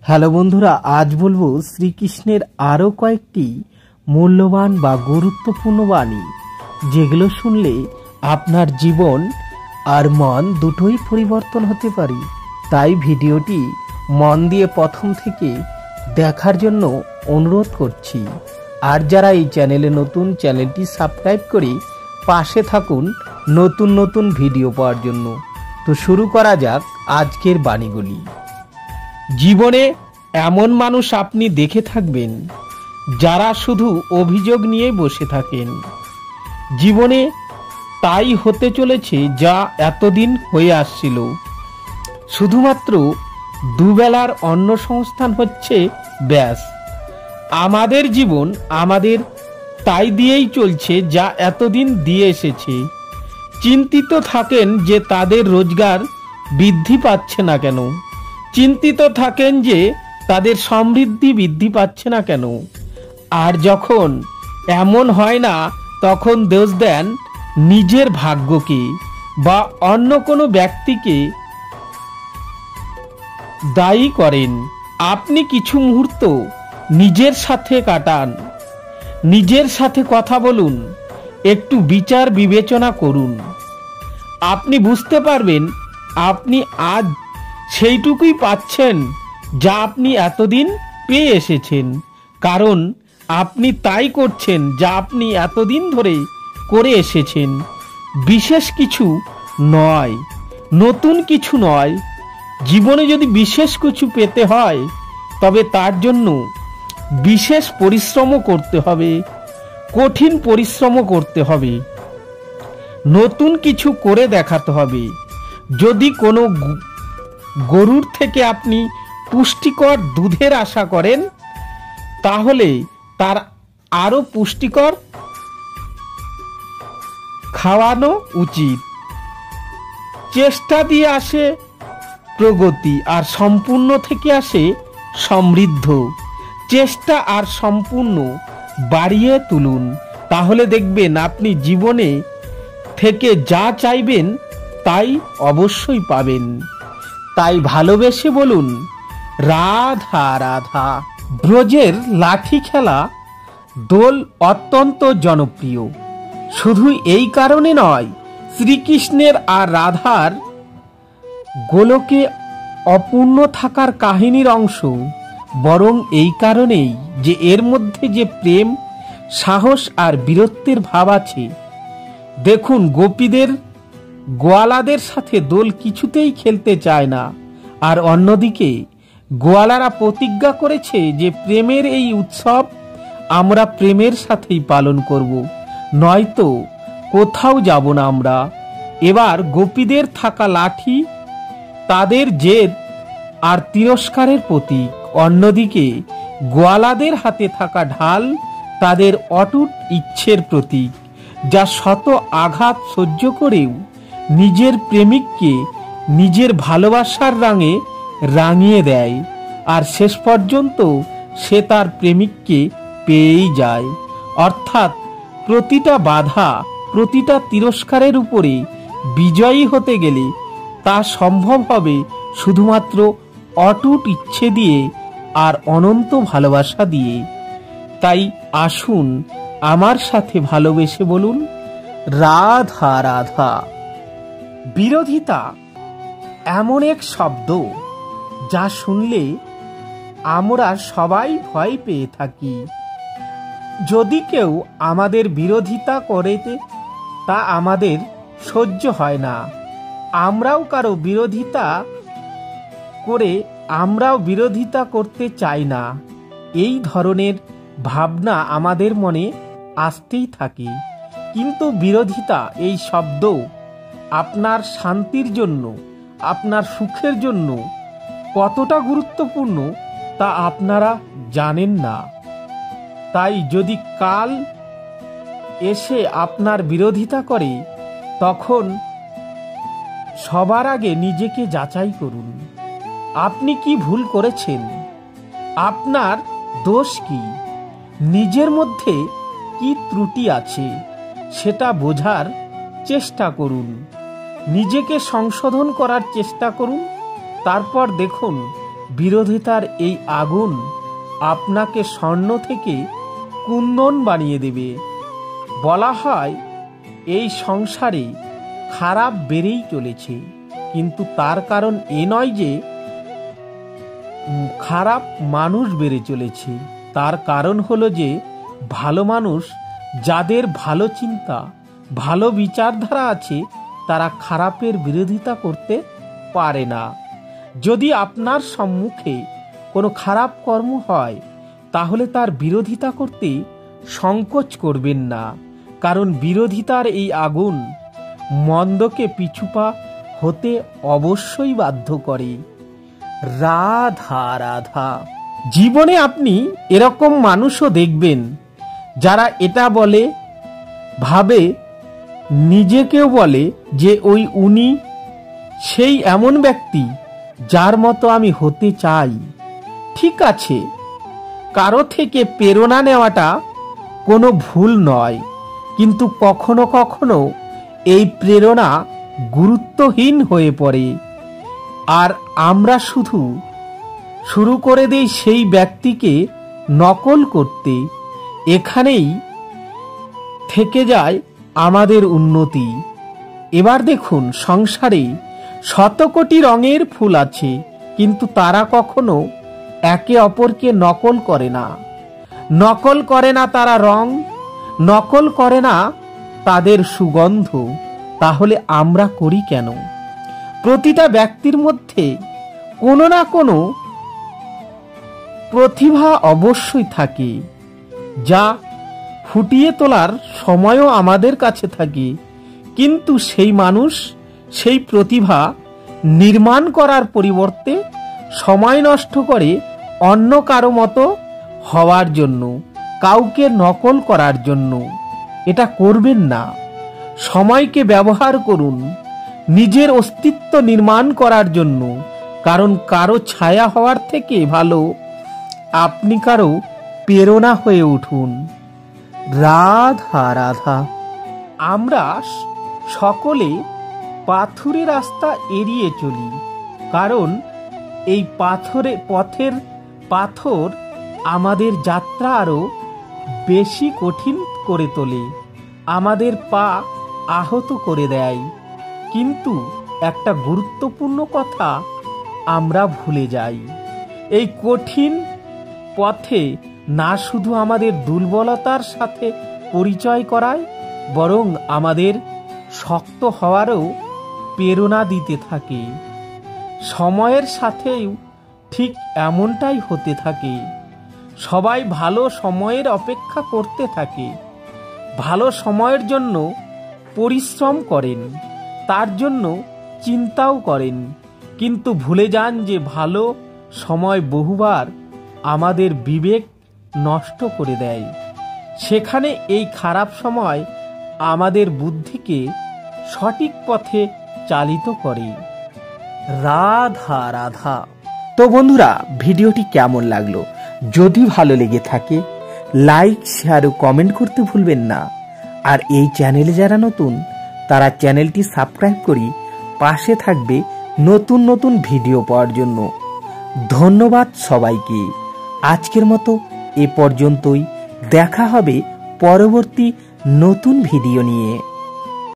Hello বন্ধুরা, আজ বলবো শ্রীকৃষ্ণের আরও কয়েকটি মূল্যবান বা গুরুত্বপূর্ণ বাণী, যেগুলো শুনলে আপনার জীবন আর মন দুটোই পরিবর্তন হতে পারে। তাই ভিডিওটি মন দিয়ে প্রথম থেকে দেখার জন্য অনুরোধ করছি। আর যারা এই চ্যানেলে নতুন, চ্যানেলটি সাবস্ক্রাইব করে পাশে থাকুন নতুন নতুন ভিডিও পাওয়ার জন্য। তো শুরু করা যাক আজকের বাণীগুলি। জীবনে এমন মানুষ আপনি দেখে থাকবেন যারা শুধু অভিযোগ নিয়ে বসে থাকেন। জীবনে তাই হতে চলেছে যা এতদিন হয়ে আসছিল। শুধুমাত্র দুবেলার অন্ন সংস্থান হচ্ছে ব্যাস। আমাদের জীবন আমাদের তাই দিয়েই চলছে যা এতদিন দিয়ে এসেছে। চিন্তিত থাকেন যে তাদের রোজগার বৃদ্ধি পাচ্ছে না কেন, চিন্তিত থাকেন যে তাদের সমৃদ্ধি বৃদ্ধি পাচ্ছে না কেন। আর যখন এমন হয় না তখন দোষ দেন নিজের ভাগ্যকে বা অন্য কোনো ব্যক্তিকে দায়ী করেন। আপনি কিছু মুহূর্ত নিজের সাথে কাটান, নিজের সাথে কথা বলুন, একটু বিচার বিবেচনা করুন। আপনি বুঝতে পারবেন আপনি আজ সেইটুকুই পাচ্ছেন যা আপনি এতদিন পেয়ে এসেছেন, কারণ আপনি তাই করছেন যা আপনি এতদিন ধরে করে এসেছেন। বিশেষ কিছু নয়, নতুন কিছু নয়। জীবনে যদি বিশেষ কিছু পেতে হয় তবে তার জন্য বিশেষ পরিশ্রমও করতে হবে, কঠিন পরিশ্রমও করতে হবে, নতুন কিছু করে দেখাতে হবে। যদি কোনো গরুর থেকে আপনি পুষ্টিকর দুধের আশা করেন তাহলে তার আরো পুষ্টিকর খাওয়ানো উচিত। চেষ্টা দিয়ে আসে প্রগতি, আর সম্পূর্ণ থেকে আসে সমৃদ্ধ। চেষ্টা আর সম্পূর্ণ বাড়িয়ে তুলুন, তাহলে দেখবেন আপনি জীবনে থেকে যা চাইবেন তাই অবশ্যই পাবেন। তাই ভালোবেসে বলুন রাধা রাধা। ব্রজের লাঠি খেলা দোল অত্যন্ত জনপ্রিয়। শুধু এই কারণে নয়, শ্রীকৃষ্ণের আর রাধার গোলকে অপূর্ণ থাকার কাহিনীর অংশ, বরং এই কারণেই যে এর মধ্যে যে প্রেম, সাহস আর বীরত্বের ভাব আছে। দেখুন, গোপীদের গোয়ালাদের সাথে দোল কিছুতেই খেলতে চায় না, আর অন্যদিকে গোয়ালারা প্রতিজ্ঞা করেছে যে প্রেমের এই উৎসব আমরা প্রেমের সাথেই পালন করব, নয়তো কোথাও যাব না আমরা। এবার গোপীদের থাকা লাঠি তাদের জেদ আর তিরস্কারের প্রতীক, অন্যদিকে গোয়ালাদের হাতে থাকা ঢাল তাদের অটুট ইচ্ছের প্রতীক, যা শত আঘাত সহ্য করেও নিজের প্রেমিককে নিজের ভালোবাসার রঙে রাঙিয়ে দেয়, আর শেষ পর্যন্ত সে তার প্রেমিককে পেয়েই যায়। অর্থাৎ প্রতিটা বাধা, প্রতিটা তিরস্কারের উপরে বিজয়ী হতে গেলে তা সম্ভব হবে শুধুমাত্র অটুট ইচ্ছে দিয়ে আর অনন্ত ভালোবাসা দিয়ে। তাই আসুন আমার সাথে ভালোবেসে বলুন রাধা রাধা। বিরোধিতা এমন এক শব্দ যা শুনলে আমরা সবাই ভয় পেয়ে থাকি। যদি কেউ আমাদের বিরোধিতা করে তা আমাদের সহ্য হয় না। আমরাও কারো বিরোধিতা করে আমরাও বিরোধিতা করতে চাই না। এই ধরনের ভাবনা আমাদের মনে আসতেই থাকে। কিন্তু বিরোধিতা এই শব্দ আপনার শান্তির জন্য, আপনার সুখের জন্য কতটা গুরুত্বপূর্ণ তা আপনারা জানেন না। তাই যদি কাল এসে আপনার বিরোধিতা করে তখন সবার আগে নিজেকে যাচাই করুন। আপনি কি ভুল করেছেন? আপনার দোষ কি? নিজের মধ্যে কি ত্রুটি আছে সেটা বোঝার চেষ্টা করুন। নিজেকে সংশোধন করার চেষ্টা করুন। তারপর দেখুন বিরোধিতার এই আগুন আপনাকে স্বর্ণ থেকে কুন্দন বানিয়ে দেবে। বলা হয় এই সংসারে খারাপ বেড়েই চলেছে, কিন্তু তার কারণ এ নয় যে খারাপ মানুষ বেড়ে চলেছে। তার কারণ হলো যে ভালো মানুষ, যাদের ভালো চিন্তা, ভালো বিচারধারা আছে, তারা খারাপের বিরোধিতা করতে পারে না। যদি আপনার সম্মুখে কোনো খারাপ কর্ম হয়, তাহলে তার বিরোধিতা করতে সংকোচ করবেন না, কারণ বিরোধিতার এই আগুন মন্দকে পিছুপা হতে অবশ্যই বাধ্য করে। রাধা রাধা। জীবনে আপনি এরকম মানুষও দেখবেন যারা এটা বলে, ভাবে, নিজেকেও বলে যে উনি সেই এমন ব্যক্তি যার মতো আমি হতে চাই। ঠিক আছে, কারো থেকে প্রেরণা নেওয়াটা কোনো ভুল নয়, কিন্তু কখনো কখনো এই প্রেরণা গুরুত্বহীন হয়ে পড়ে, আর আমরা শুরু করে দেই সেই ব্যক্তিকে নকল করতে। এখানেই থেকে যায় আমাদের উন্নতি। এবার দেখুন, সংসারে শত কোটি রঙের ফুল আছে, কিন্তু তারা কখনো একে অপরকে নকল করে না। নকল করে না তারা রং, নকল করে না তাদের সুগন্ধ। তাহলে আমরা করি কেন? প্রতিটা ব্যক্তির মধ্যে কোনো না কোনো প্রতিভা অবশ্যই থাকে, যা ফুটিয়ে তোলার সময়ও আমাদের কাছে থাকে, কিন্তু সেই মানুষ সেই প্রতিভা নির্মাণ করার পরিবর্তে সময় নষ্ট করে অন্য কারো মতো হওয়ার জন্য, কাউকে নকল করার জন্য। এটা করবেন না। সময়কে ব্যবহার করুন নিজের অস্তিত্ব নির্মাণ করার জন্য, কারণ কারো ছায়া হওয়ার থেকে ভালো আপনি কারো প্রেরণা হয়ে উঠুন। রাধা রাধা। আমরা সকলে পাথুরে রাস্তা এড়িয়ে চলি, কারণ এই পাথর আমাদের যাত্রা আরো বেশি কঠিন করে তোলে, আমাদের পা আহত করে দেয়। কিন্তু একটা গুরুত্বপূর্ণ কথা আমরা ভুলে যাই, এই কঠিন পথে না শুধু আমাদের দুর্বলতার সাথে পরিচয় করায়, বরং আমাদের শক্ত হওয়ারও প্রেরণা দিতে থাকে। সময়ের সাথেও ঠিক এমনটাই হতে থাকে। সবাই ভালো সময়ের অপেক্ষা করতে থাকে, ভালো সময়ের জন্য পরিশ্রম করেন, তার জন্য চিন্তাও করেন, কিন্তু ভুলে যান যে ভালো সময় বহুবার আমাদের বিবেক নষ্ট করে দেয়। সেখানে এই খারাপ সময় আমাদের বুদ্ধিকে সঠিক পথে চালিত করে। রাধা রাধা। তো বন্ধুরা, ভিডিওটি কেমন লাগলো? যদি ভালো লেগে থাকে লাইক, শেয়ার ও কমেন্ট করতে ভুলবেন না। আর এই চ্যানেলে যারা নতুন, তারা চ্যানেলটি সাবস্ক্রাইব করে পাশে থাকবে নতুন নতুন ভিডিও পাওয়ার জন্য। ধন্যবাদ সবাইকে। আজকের মতো এ পর্যন্তই। দেখা হবে পরবর্তী নতুন ভিডিও নিয়ে।